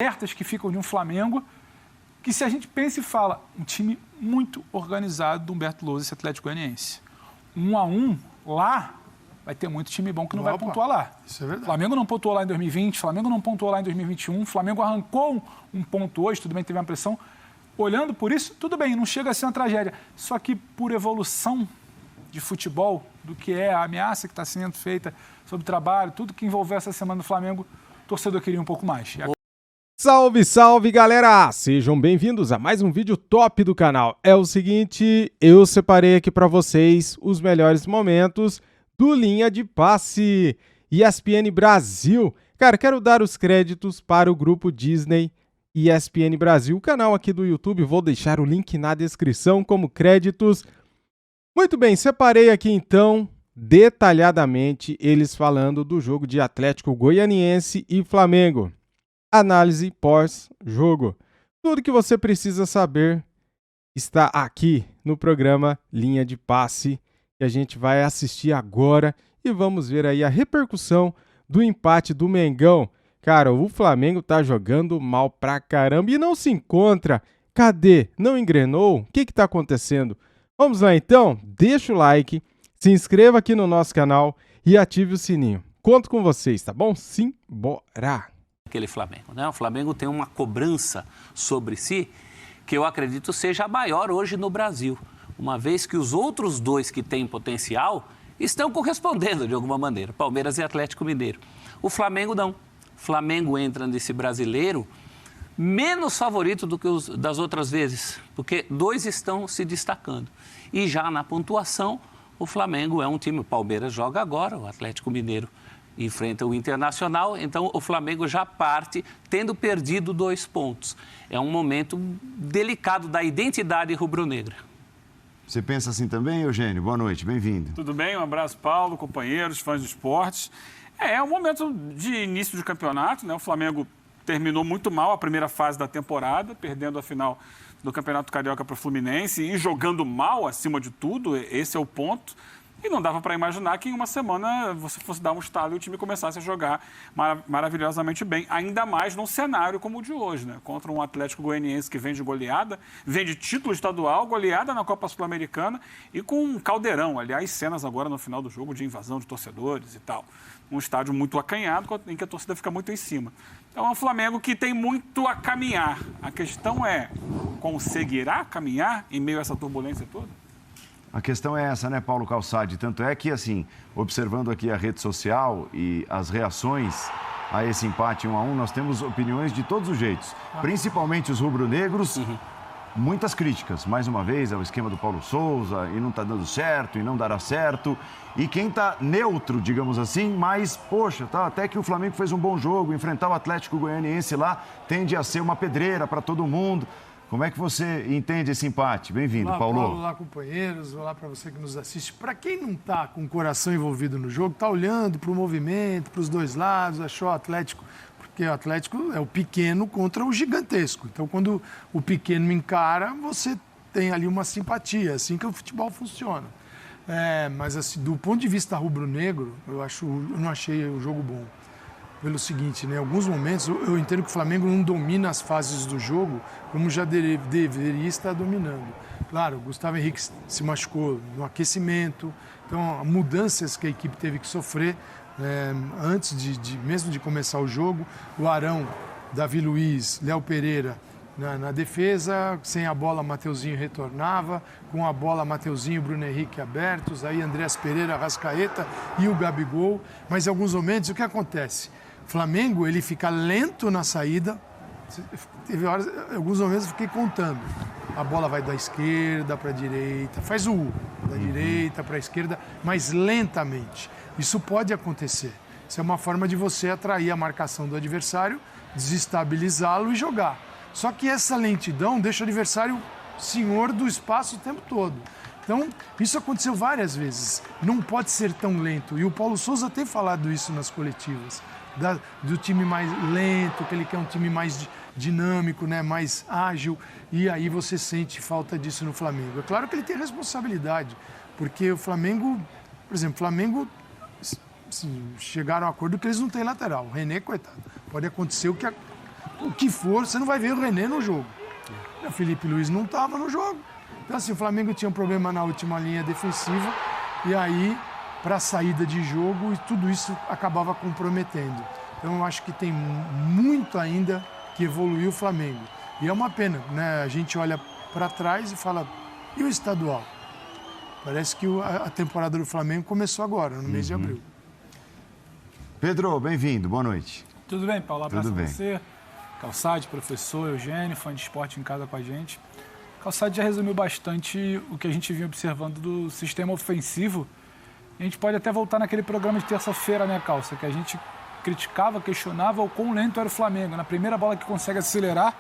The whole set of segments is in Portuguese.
abertas que ficam de um Flamengo, que se a gente pensa e fala, um time muito organizado do Humberto Lousa, esse Atlético Goianiense. 1-1 lá, vai ter muito time bom que não vai pontuar lá. Isso é verdade. Flamengo não pontuou lá em 2020, Flamengo não pontuou lá em 2021, Flamengo arrancou um ponto hoje, tudo bem, teve uma pressão. Olhando por isso, tudo bem, não chega a ser uma tragédia. Só que por evolução de futebol, do que é a ameaça que está sendo feita sobre o trabalho, tudo que envolveu essa semana no Flamengo, o torcedor queria um pouco mais. Salve, salve, galera! Sejam bem-vindos a mais um vídeo top do canal. É o seguinte, eu separei aqui para vocês os melhores momentos do Linha de Passe ESPN Brasil. Cara, quero dar os créditos para o grupo Disney ESPN Brasil, o canal aqui do YouTube. Vou deixar o link na descrição como créditos. Muito bem, separei aqui então detalhadamente eles falando do jogo de Atlético Goianiense e Flamengo. Análise pós-jogo. Tudo que você precisa saber está aqui no programa Linha de Passe, que a gente vai assistir agora e vamos ver aí a repercussão do empate do Mengão. Cara, o Flamengo tá jogando mal pra caramba e não se encontra. Cadê? Não engrenou? O que tá acontecendo? Vamos lá então, deixa o like, se inscreva aqui no nosso canal e ative o sininho. Conto com vocês, tá bom? Simbora! Aquele Flamengo, né? O Flamengo tem uma cobrança sobre si que eu acredito seja a maior hoje no Brasil, uma vez que os outros dois que têm potencial estão correspondendo de alguma maneira, Palmeiras e Atlético Mineiro. O Flamengo não. O Flamengo entra nesse brasileiro menos favorito do que os das outras vezes, porque dois estão se destacando. E já na pontuação, o Flamengo é um time, o Palmeiras joga agora, o Atlético Mineiro enfrenta o Internacional, então o Flamengo já parte tendo perdido 2 pontos. É um momento delicado da identidade rubro-negra. Você pensa assim também, Eugênio? Boa noite, bem-vindo. Tudo bem? Um abraço, Paulo, companheiros, fãs do esporte. É um momento de início de campeonato, né? O Flamengo terminou muito mal a primeira fase da temporada, perdendo a final do Campeonato Carioca para o Fluminense e jogando mal acima de tudo, esse é o ponto. E não dava para imaginar que em uma semana você fosse dar um estalo e o time começasse a jogar maravilhosamente bem. Ainda mais num cenário como o de hoje, né? Contra um Atlético Goianiense que vem de goleada, vem de título estadual, goleada na Copa Sul-Americana e com um caldeirão. Aliás, cenas agora no final do jogo de invasão de torcedores e tal. Um estádio muito acanhado em que a torcida fica muito em cima. Então é um Flamengo que tem muito a caminhar. A questão é, conseguirá caminhar em meio a essa turbulência toda? A questão é essa, né, Paulo Calçade? Tanto é que, assim, observando aqui a rede social e as reações a esse empate 1-1, nós temos opiniões de todos os jeitos. Principalmente os rubro-negros, muitas críticas, mais uma vez, ao esquema do Paulo Souza, e não está dando certo, e não dará certo. E quem está neutro, digamos assim, mas, poxa, tá, até que o Flamengo fez um bom jogo, enfrentar o Atlético Goianiense lá tende a ser uma pedreira para todo mundo. Como é que você entende esse empate? Bem-vindo, Paulo. Olá, companheiros. Olá para você que nos assiste. Para quem não está com o coração envolvido no jogo, está olhando para o movimento, para os dois lados, achou o Atlético... Porque o Atlético é o pequeno contra o gigantesco. Então, quando o pequeno encara, você tem ali uma simpatia. Assim que o futebol funciona. Mas, assim, do ponto de vista rubro-negro, eu não achei o jogo bom. Pelo seguinte, né? Em alguns momentos eu entendo que o Flamengo não domina as fases do jogo como já deveria estar dominando. Claro, o Gustavo Henrique se machucou no aquecimento, então mudanças que a equipe teve que sofrer antes mesmo de começar o jogo. O Arão, Davi Luiz, Léo Pereira na defesa, sem a bola Mateuzinho retornava, com a bola Mateuzinho e Bruno Henrique abertos, aí Andreas Pereira, Arrascaeta e o Gabigol. Mas em alguns momentos o que acontece? O Flamengo, ele fica lento na saída. Teve horas, em alguns momentos eu fiquei contando. A bola vai da esquerda para a direita, faz o U, da direita para a esquerda, mas lentamente. Isso pode acontecer. Isso é uma forma de você atrair a marcação do adversário, desestabilizá-lo e jogar. Só que essa lentidão deixa o adversário senhor do espaço o tempo todo. Então, isso aconteceu várias vezes. Não pode ser tão lento. E o Paulo Souza tem falado isso nas coletivas. Do time mais lento, que ele quer um time mais dinâmico, né, mais ágil, e aí você sente falta disso no Flamengo. É claro que ele tem responsabilidade, porque o Flamengo, por exemplo, o Flamengo assim, chegaram a um acordo que eles não têm lateral. O René, coitado, pode acontecer o o que for, você não vai ver o René no jogo. O Felipe Luiz não estava no jogo. Então, assim, o Flamengo tinha um problema na última linha defensiva e aí, para a saída de jogo, e tudo isso acabava comprometendo. Então, eu acho que tem muito ainda que evoluir o Flamengo. E é uma pena, né? A gente olha para trás e fala, e o estadual? Parece que a temporada do Flamengo começou agora, no mês de abril. Pedro, bem-vindo, boa noite. Tudo bem, Paulo? Abraço Tudo a bem. você, Calçade, professor, Eugênio, fã de esporte em casa com a gente. Calçade já resumiu bastante o que a gente vinha observando do sistema ofensivo. A gente pode até voltar naquele programa de terça-feira, né, Calça? Que a gente criticava, questionava o quão lento era o Flamengo. Na primeira bola que consegue acelerar,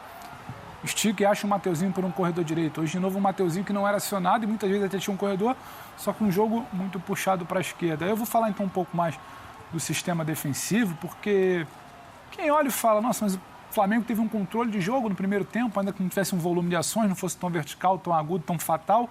estica e acha o Mateuzinho por um corredor direito. Hoje, de novo, o Mateuzinho que não era acionado e muitas vezes até tinha um corredor, só com um jogo muito puxado para a esquerda. Eu vou falar então um pouco mais do sistema defensivo, porque quem olha e fala, nossa, mas o Flamengo teve um controle de jogo no primeiro tempo, ainda que não tivesse um volume de ações, não fosse tão vertical, tão agudo, tão fatal.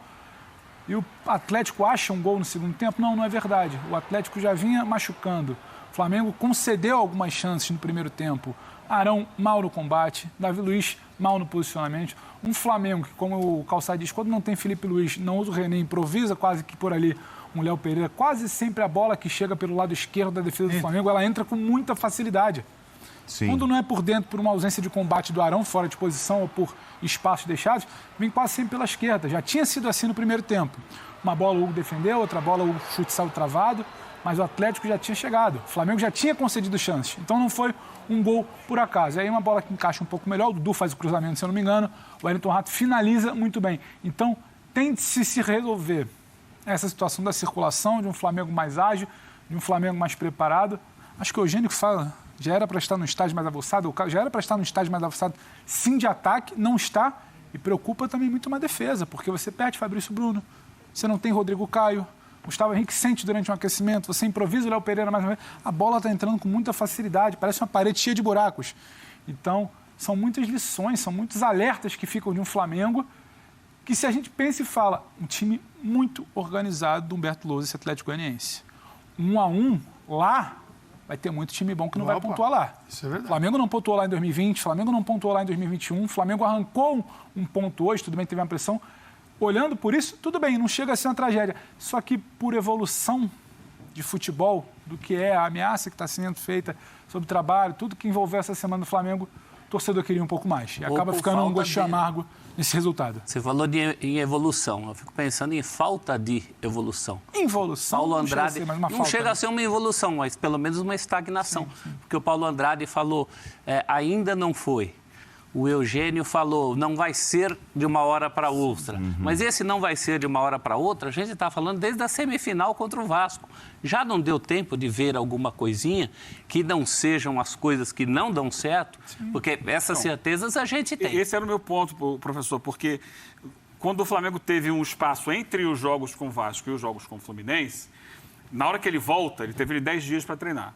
E o Atlético acha um gol no segundo tempo? Não, não é verdade. O Atlético já vinha machucando. O Flamengo concedeu algumas chances no primeiro tempo. Arão mal no combate, Davi Luiz mal no posicionamento. Um Flamengo que, como o Calçado diz, quando não tem Felipe Luiz, não usa o René, improvisa quase que por ali um Léo Pereira. Quase sempre a bola que chega pelo lado esquerdo da defesa do Flamengo, ela entra com muita facilidade. Sim. Quando não é por dentro, por uma ausência de combate do Arão, fora de posição ou por espaços deixados, vem quase sempre pela esquerda. Já tinha sido assim no primeiro tempo. Uma bola o Hugo defendeu, outra bola o chute saiu travado, mas o Atlético já tinha chegado. O Flamengo já tinha concedido chances. Então não foi um gol por acaso. Aí uma bola que encaixa um pouco melhor, o Dudu faz o cruzamento, se eu não me engano, o Wellington Rato finaliza muito bem. Então tem de se resolver essa situação da circulação, de um Flamengo mais ágil, de um Flamengo mais preparado. Acho que o Eugênio fala, já era para estar no estágio mais avançado, já era para estar no estágio mais avançado, sim, de ataque, não está, e preocupa também muito uma defesa, porque você perde Fabrício Bruno, você não tem Rodrigo Caio, Gustavo Henrique sente durante um aquecimento, você improvisa o Léo Pereira mais uma vez, a bola está entrando com muita facilidade, parece uma parede cheia de buracos. Então, são muitas lições, são muitos alertas que ficam de um Flamengo, que se a gente pensa e fala, um time muito organizado do Humberto Lousa, esse Atlético Goianiense. 1-1 lá, vai ter muito time bom que não vai pontuar lá. Isso é verdade. O Flamengo não pontuou lá em 2020, o Flamengo não pontuou lá em 2021, o Flamengo arrancou um ponto hoje, tudo bem, teve uma pressão. Olhando por isso, tudo bem, não chega a ser uma tragédia. Só que por evolução de futebol, do que é a ameaça que está sendo feita sobre o trabalho, tudo que envolveu essa semana do Flamengo, o torcedor queria um pouco mais. E acaba ficando um gostinho amargo nesse resultado. Você falou em evolução. Eu fico pensando em falta de evolução. Involução? Paulo Andrade não chega a ser uma evolução, mas pelo menos uma estagnação. Sim. Porque o Paulo Andrade falou, ainda não foi. O Eugênio falou, não vai ser de uma hora para outra. Mas esse não vai ser de uma hora para outra, a gente está falando desde a semifinal contra o Vasco. Já não deu tempo de ver alguma coisinha que não sejam as coisas que não dão certo? Sim. Porque essas certezas a gente tem. Esse era o meu ponto, professor, porque quando o Flamengo teve um espaço entre os jogos com o Vasco e os jogos com o Fluminense, na hora que ele volta, ele teve 10 dias para treinar.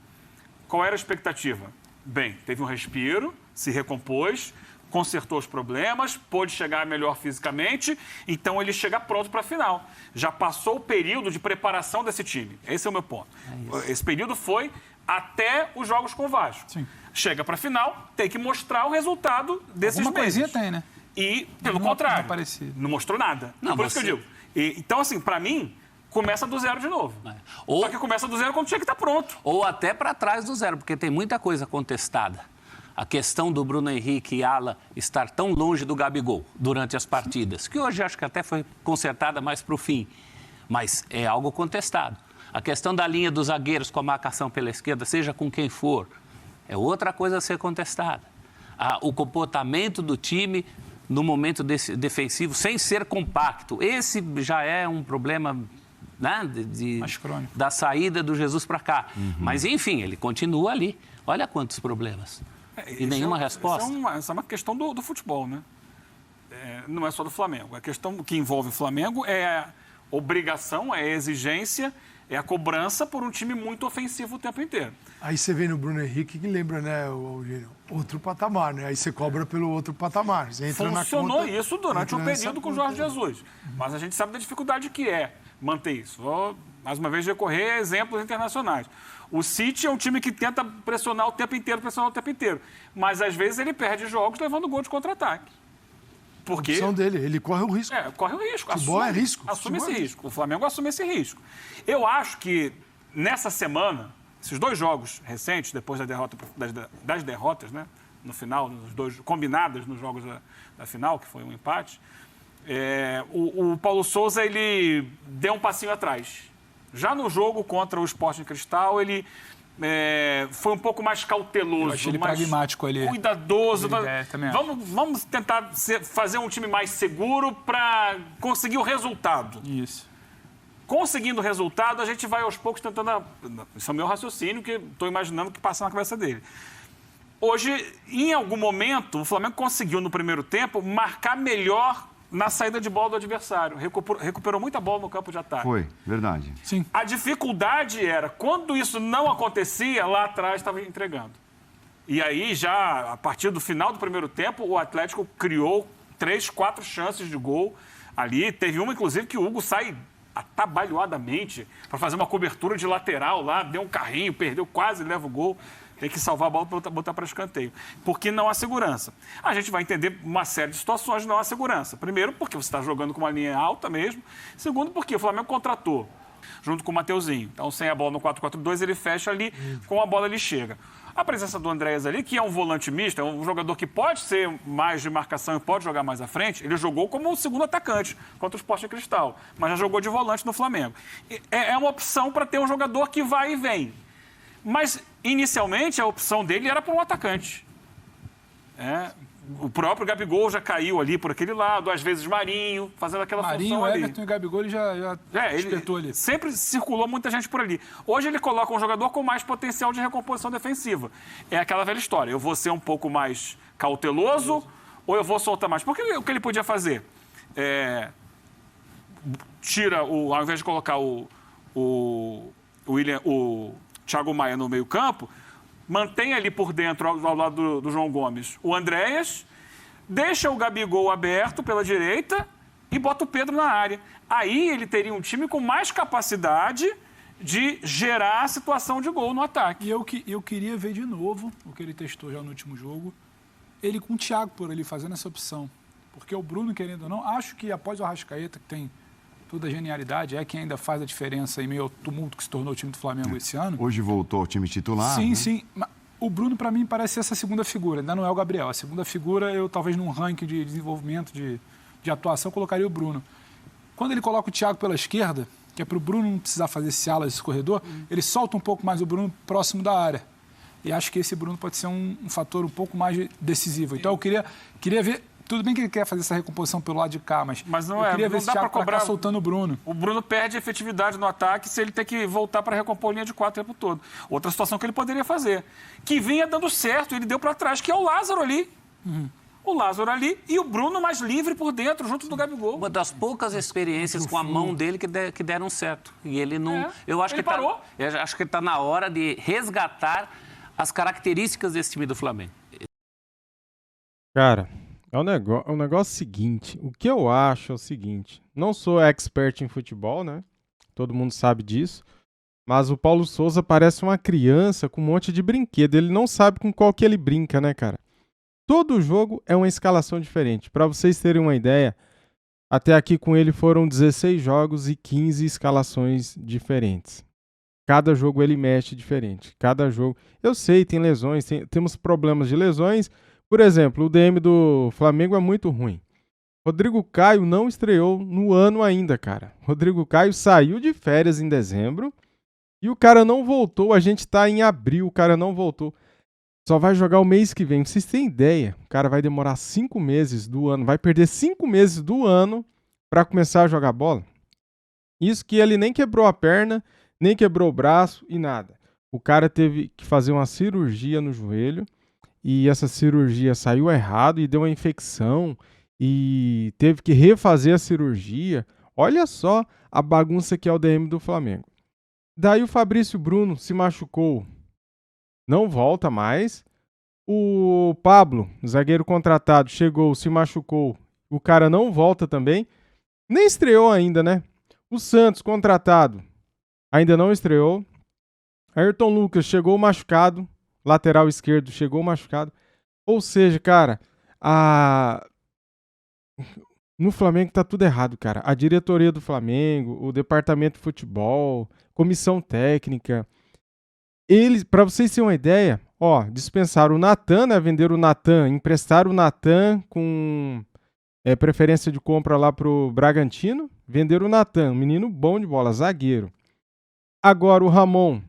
Qual era a expectativa? Bem, teve um respiro, se recompôs, consertou os problemas, pôde chegar melhor fisicamente, então ele chega pronto para a final. Já passou o período de preparação desse time. Esse é o meu ponto. Esse período foi até os jogos com o Vasco. Sim. Chega para a final, tem que mostrar o resultado desses meses. Uma coisinha tem, né? E, pelo contrário, não mostrou nada. Não, por isso que eu digo. Então, assim, para mim, começa do zero de novo. Só que começa do zero quando tinha que estar pronto. Ou até para trás do zero, porque tem muita coisa contestada. A questão do Bruno Henrique e Ala estar tão longe do Gabigol durante as partidas, que hoje acho que até foi consertada mais para o fim, mas é algo contestado. A questão da linha dos zagueiros com a marcação pela esquerda, seja com quem for, é outra coisa a ser contestada. O comportamento do time no momento defensivo, sem ser compacto, esse já é um problema, né, mais crônico, da saída do Jesus para cá. Mas, enfim, ele continua ali. Olha quantos problemas. E nenhuma resposta. Essa é uma questão do futebol, né? Não é só do Flamengo. A questão que envolve o Flamengo é a obrigação, é a exigência, é a cobrança por um time muito ofensivo o tempo inteiro. Aí você vê no Bruno Henrique que lembra, né, outro patamar, né? Aí você cobra pelo outro patamar. Você entra Funcionou na conta, isso durante um período com o Jorge Jesus. Mas a gente sabe da dificuldade que é manter isso. Vou, mais uma vez, recorrer a exemplos internacionais. O City é um time que tenta pressionar o tempo inteiro, mas às vezes ele perde jogos levando gol de contra-ataque. Porque... A opção dele, ele corre o risco. Corre o risco. Futebol é risco. Assume esse risco. O Flamengo assume esse risco. Eu acho que nessa semana, esses 2 jogos recentes, depois da derrota, das derrotas, né? No final, nos 2 combinadas nos jogos da final, que foi um empate, o Paulo Sousa ele deu um passinho atrás. Já no jogo contra o Sporting Cristal, ele foi um pouco mais cauteloso. Eu achei ele mais pragmático ali. Cuidadoso. Também Vamos tentar fazer um time mais seguro para conseguir o resultado. Isso. Conseguindo o resultado, a gente vai aos poucos tentando... Isso é o meu raciocínio, que estou imaginando que passa na cabeça dele. Hoje, em algum momento, o Flamengo conseguiu, no primeiro tempo, marcar melhor na saída de bola do adversário. Recuperou muita bola no campo de ataque. Foi, verdade. Sim. A dificuldade era, quando isso não acontecia, lá atrás estava entregando. E aí, já a partir do final do primeiro tempo, o Atlético criou 3, 4 chances de gol ali. Teve uma, inclusive, que o Hugo sai atabalhoadamente para fazer uma cobertura de lateral lá, deu um carrinho, perdeu, quase leva o gol. Tem que salvar a bola para botar para escanteio. Porque não há segurança. A gente vai entender uma série de situações de não há segurança. Primeiro, porque você está jogando com uma linha alta mesmo. Segundo, porque o Flamengo contratou, junto com o Mateuzinho. Então, sem a bola no 4-4-2, ele fecha ali, com a bola ele chega. A presença do Andréas ali, que é um volante misto, é um jogador que pode ser mais de marcação e pode jogar mais à frente, ele jogou como o segundo atacante contra o Sporting Cristal, mas já jogou de volante no Flamengo. É uma opção para ter um jogador que vai e vem. Mas, inicialmente, a opção dele era para um atacante. O próprio Gabigol já caiu ali por aquele lado, às vezes Marinho, fazendo aquela função ali. Everton e Gabigol, ele já despertou ali. Sempre circulou muita gente por ali. Hoje ele coloca um jogador com mais potencial de recomposição defensiva. É aquela velha história, eu vou ser um pouco mais cauteloso ou eu vou soltar mais? Porque o que ele podia fazer? Ao invés de colocar o Thiago Maia no meio-campo, mantém ali por dentro, ao lado do João Gomes, o Andréas, deixa o Gabigol aberto pela direita e bota o Pedro na área. Aí ele teria um time com mais capacidade de gerar a situação de gol no ataque. E eu queria ver de novo o que ele testou já no último jogo, ele com o Thiago por ali fazendo essa opção. Porque o Bruno, querendo ou não, acho que após o Arrascaeta, que tem toda a genialidade, é quem ainda faz a diferença em meio ao tumulto que se tornou o time do Flamengo esse ano. Hoje voltou ao time titular. Sim, né? sim. O Bruno, para mim, parece ser essa segunda figura. Ainda não é o Gabriel. A segunda figura, eu talvez num ranking de desenvolvimento, de atuação, colocaria o Bruno. Quando ele coloca o Thiago pela esquerda, que é para o Bruno não precisar fazer esse ala, esse corredor, ele solta um pouco mais o Bruno próximo da área. E acho que esse Bruno pode ser um fator um pouco mais decisivo. Então, eu queria ver... Tudo bem que ele quer fazer essa recomposição pelo lado de cá, mas não eu queria ver não esse dá para Thiago cobrar soltando o Bruno. O Bruno perde efetividade no ataque se ele ter que voltar para recompor linha de 4 o tempo todo. Outra situação que ele poderia fazer, que vinha dando certo, ele deu para trás, que é o Lázaro ali. O Lázaro ali e o Bruno mais livre por dentro, junto do Gabigol. Uma das poucas experiências com a mão dele que deram certo. E ele não... Eu acho ele que parou. Eu acho que está na hora de resgatar as características desse time do Flamengo. Cara, é um negócio seguinte. O que eu acho é o seguinte. Não sou expert em futebol, né? Todo mundo sabe disso. Mas o Paulo Sousa parece uma criança com um monte de brinquedo. Ele não sabe com qual que ele brinca, né, cara? Todo jogo é uma escalação diferente. Para vocês terem uma ideia, até aqui com ele foram 16 jogos e 15 escalações diferentes. Cada jogo ele mexe diferente. Cada jogo... Eu sei, tem lesões, temos problemas de lesões. Por exemplo, o DM do Flamengo é muito ruim. Rodrigo Caio não estreou no ano ainda, cara. Rodrigo Caio saiu de férias em dezembro e o cara não voltou. A gente tá em abril, o cara não voltou. Só vai jogar o mês que vem. Vocês têm ideia? O cara vai demorar 5 meses do ano, vai perder 5 meses do ano para começar a jogar bola. Isso que ele nem quebrou a perna, nem quebrou o braço e nada. O cara teve que fazer uma cirurgia no joelho e essa cirurgia saiu errado e deu uma infecção e teve que refazer a cirurgia. Olha só a bagunça que é o DM do Flamengo. Daí o Fabrício Bruno se machucou. Não volta mais. O Pablo, zagueiro contratado, chegou, se machucou. O cara não volta também. Nem estreou ainda, né? O Santos, contratado, ainda não estreou. Ayrton Lucas chegou machucado, lateral esquerdo chegou machucado. Ou seja, cara, no Flamengo tá tudo errado, cara. A diretoria do Flamengo, o departamento de futebol, comissão técnica. Eles, para vocês terem uma ideia, dispensaram o Natan, né? Venderam o Natan, emprestaram o Natan com preferência de compra lá pro Bragantino. Venderam o Natan, um menino bom de bola, zagueiro. Agora o Ramon,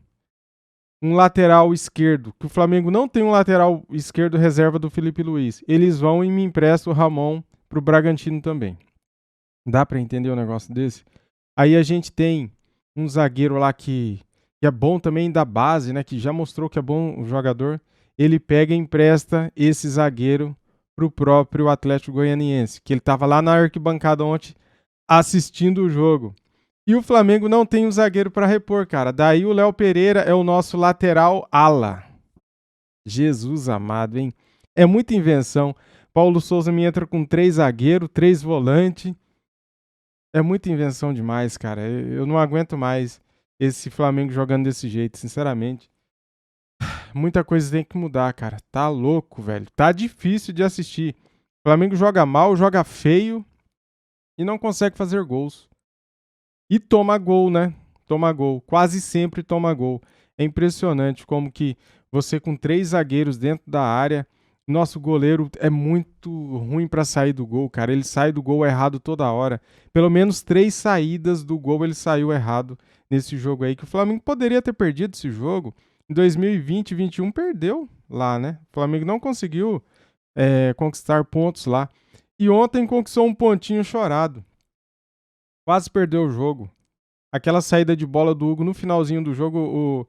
um lateral esquerdo, que o Flamengo não tem um lateral esquerdo reserva do Felipe Luiz. Eles vão e me emprestam o Ramon pro Bragantino também. Dá para entender um negócio desse? Aí a gente tem um zagueiro lá que é bom também da base, né? Que já mostrou que é bom jogador. Ele pega e empresta esse zagueiro pro próprio Atlético Goianiense, que ele tava lá na arquibancada ontem assistindo o jogo. E o Flamengo não tem um zagueiro para repor, cara. Daí o Léo Pereira é o nosso lateral ala. Jesus amado, hein? É muita invenção. Paulo Souza me entra com 3 zagueiros, 3 volantes. É muita invenção demais, cara. Eu não aguento mais esse Flamengo jogando desse jeito, sinceramente. Muita coisa tem que mudar, cara. Tá louco, velho. Tá difícil de assistir. O Flamengo joga mal, joga feio e não consegue fazer gols. E toma gol, né? Toma gol. Quase sempre toma gol. É impressionante como que você com 3 zagueiros dentro da área, nosso goleiro é muito ruim para sair do gol, cara. Ele sai do gol errado toda hora. Pelo menos 3 saídas do gol ele saiu errado nesse jogo aí, que o Flamengo poderia ter perdido esse jogo. Em 2020 e 2021 perdeu lá, né? O Flamengo não conseguiu conquistar pontos lá. E ontem conquistou um pontinho chorado. Quase perdeu o jogo. Aquela saída de bola do Hugo no finalzinho do jogo,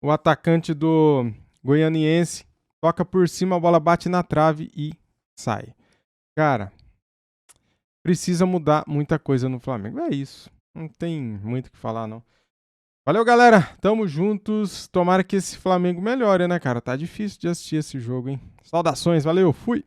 o atacante do Goianiense toca por cima, a bola bate na trave e sai. Cara, precisa mudar muita coisa no Flamengo. É isso. Não tem muito o que falar, não. Valeu, galera. Tamo juntos. Tomara que esse Flamengo melhore, né, cara? Tá difícil de assistir esse jogo, hein? Saudações. Valeu. Fui.